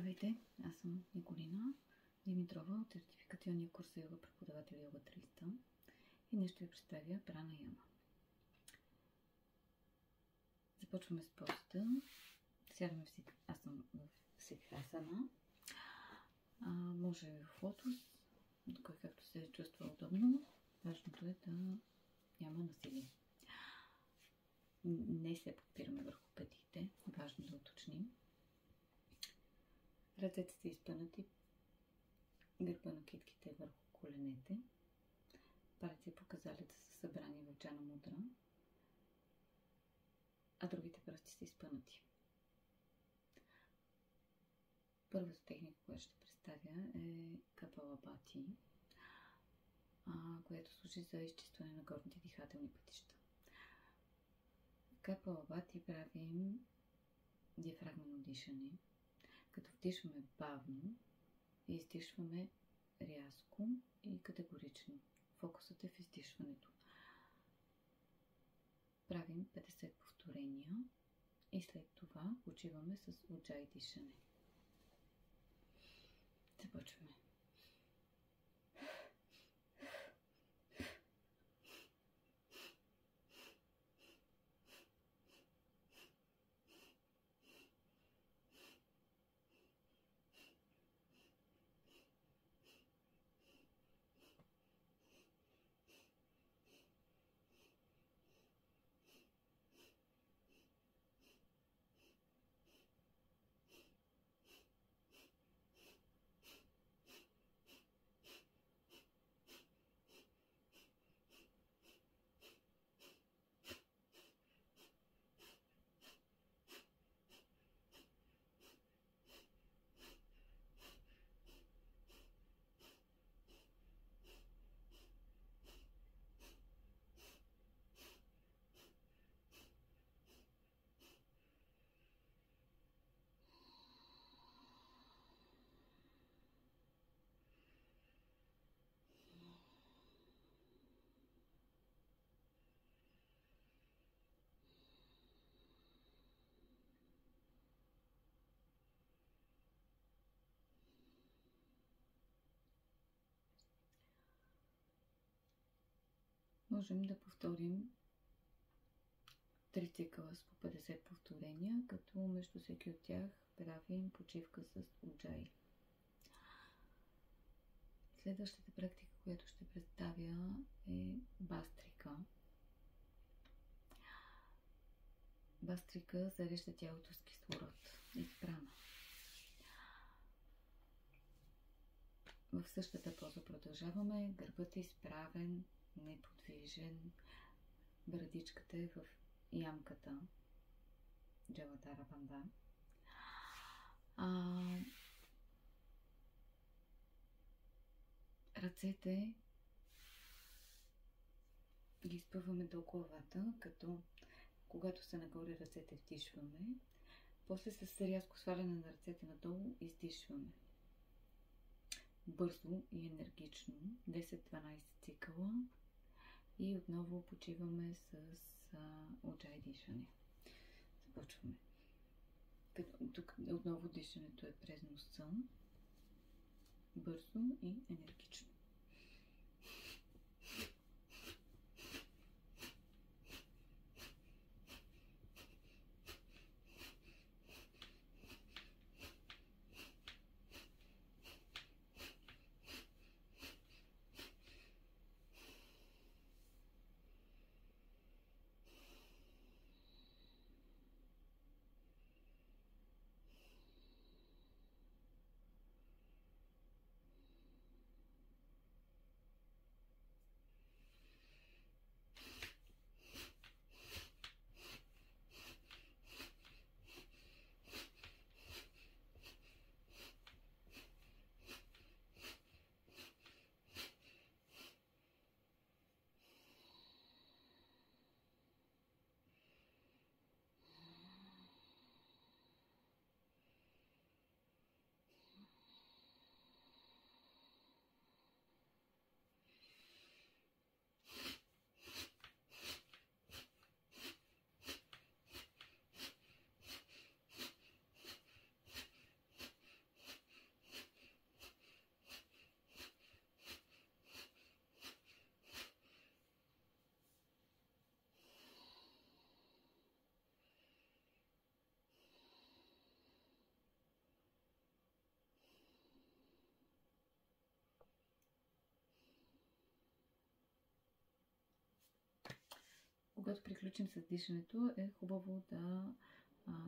Здравейте, аз съм Николина Димитрова от сертификационния курс за йога преподавател Йога 300 и днес ще ви представя прана яма. Започваме с позата. Сядаме аз съм в сидхасана. Може в лотос, кой както се чувства удобно. Важното е да няма насилие. Не се подпираме върху петите, важно да уточним. Ръцете са изпънати, гърба на китките върху коленете. Палеци и показалеца са събрани в джана мудра, а другите пръсти са изпънати. Първата техника, която ще представя, е капалабати, която служи за изчистване на горните дихателни пътища. В капалабати правим диафрагмено дишане, като вдишваме бавно и издишваме рязко и категорично. Фокусът е в издишването. Правим 50 повторения и след това почиваме с уджай дишане. Започваме. Можем да повторим 3 цикъла с по 50 повторения, като между всеки от тях правим почивка с уджай. Следващата практика, която ще представя, е бастрика. Бастрика зарежда тялото с кислород и с прана. В същата поза продължаваме. Гърбът е изправен, неподвижен. Брадичката е в ямката. Джалатара банда. Ръцете ги изпъваме до главата, като когато са нагоре ръцете вдишваме. После с рязко сваляне на ръцете надолу издишваме. Бързо и енергично. 10-12 цикъла. И отново почиваме с уджай дишане. Започваме. Тук отново дишането е през носа. Бързо и енергично. когато приключим с дишането, е хубаво да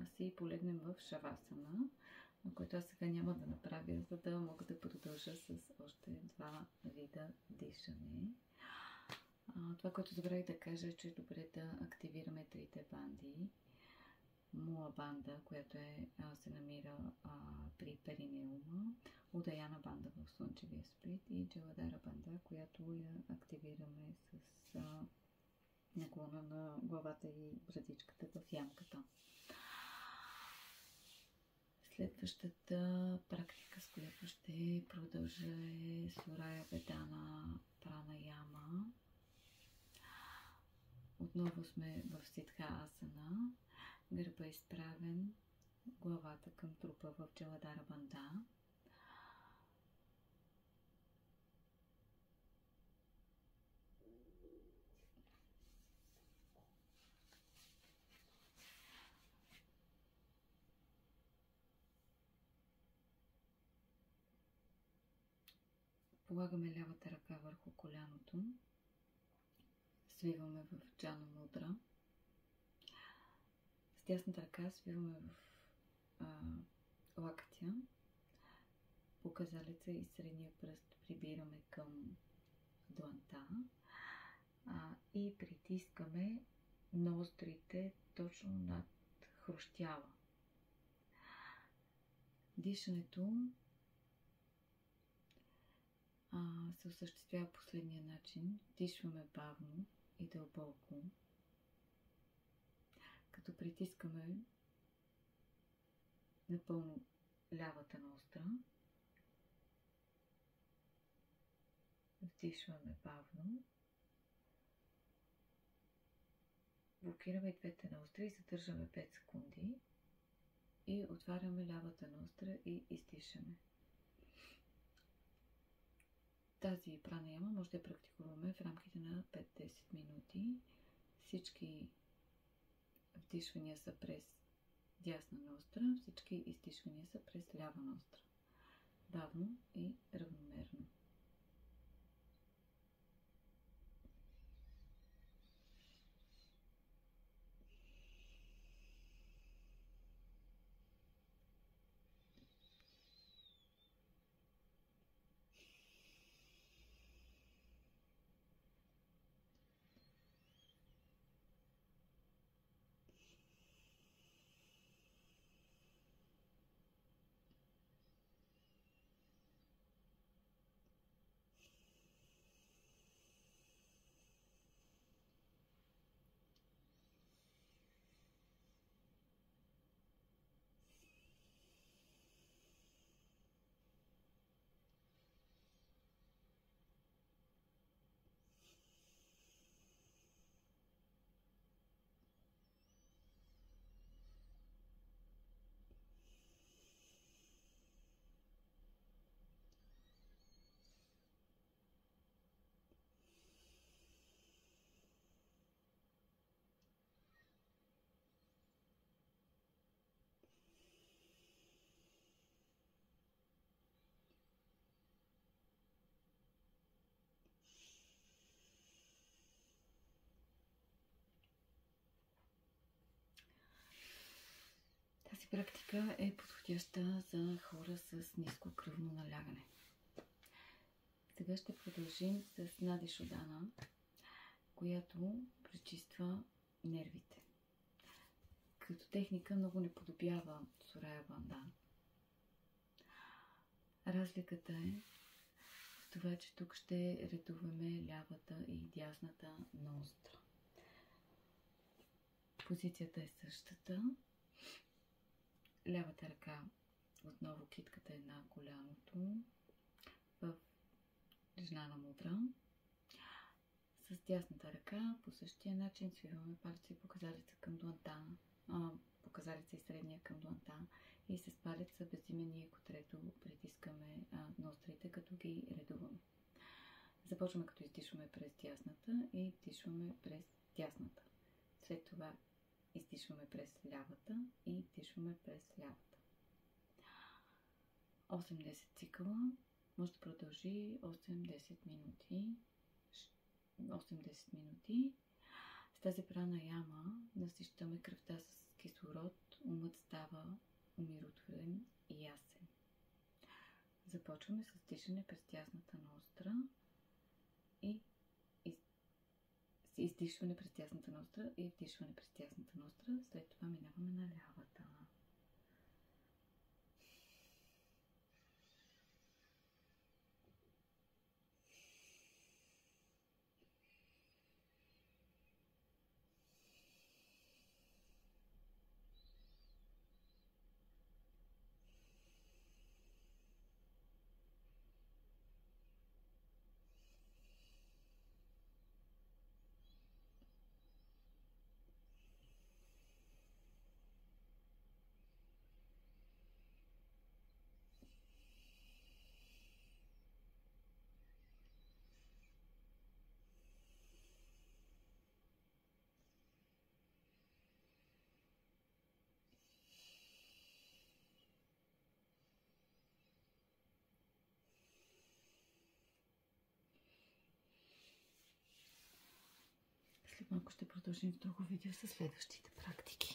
си полегнем в шавасана, което аз сега няма да направя, за да мога да продължа с още два вида дишане. Това, което забравих да кажа, е, че е добре да активираме трите банди. Мула банда, която се намира при перинеума, Удаяна банда в слънчевия сплит и Джаладара банда, която я активираме с наклона на главата и брадичката в ямката. Следващата практика, с която ще продължа, е Сурая Ведана Пранаяма. Отново сме в Ситха асана. Гърба изправен, главата към трупа в Джаладара банда. Полагаме лявата ръка върху коляното. Свиваме в Джана мудра. С дясната ръка свиваме в лактя. Показалеца и средния пръст прибираме към дланта и притискаме ноздрите точно над хрущяла. Дишането се осъществява последния начин. Дишваме бавно и дълбоко, като притискаме напълно лявата ностра. Вдишваме бавно. Блокираме двете ностри и задържаме 5 секунди. И отваряме лявата ностра и издишаме. Тази пранаяма може да я практикуваме в рамките на 5-10 минути. Всички вдишвания са през дясна ностра, всички издишвания са през лява ностра. Бавно и равномерно. Тази практика е подходяща за хора с ниско кръвно налягане. Сега ще продължим с Нади Шодана, която пречиства нервите. Като техника много не подобява Сурая банда. Разликата е в това, че тук ще редуваме лявата и дясната ностра. Позицията е същата. Лявата ръка, отново китката е на коляното в Джнана мудра. С дясната ръка по същия начин свиваме палеца и показалеца към дланта, показалеца и средния към дланта и с палеца безименния и котрето притискаме нострите, като ги редуваме. Започваме като издишваме през дясната и вдишваме през дясната. След това издишваме през лявата и вдишваме през лявата. 8-10 цикъла. Може да продължи 8-10 минути. 8-10 минути. тази прана яма насищаме кръвта с кислород, умът става умиротворен и ясен. Започваме с дишане през тясната ностра и издишване през тясната ностра и вдишване през тясната ностра. След това минаваме на лявата. След малко ще продължим в друго видео с следващите практики.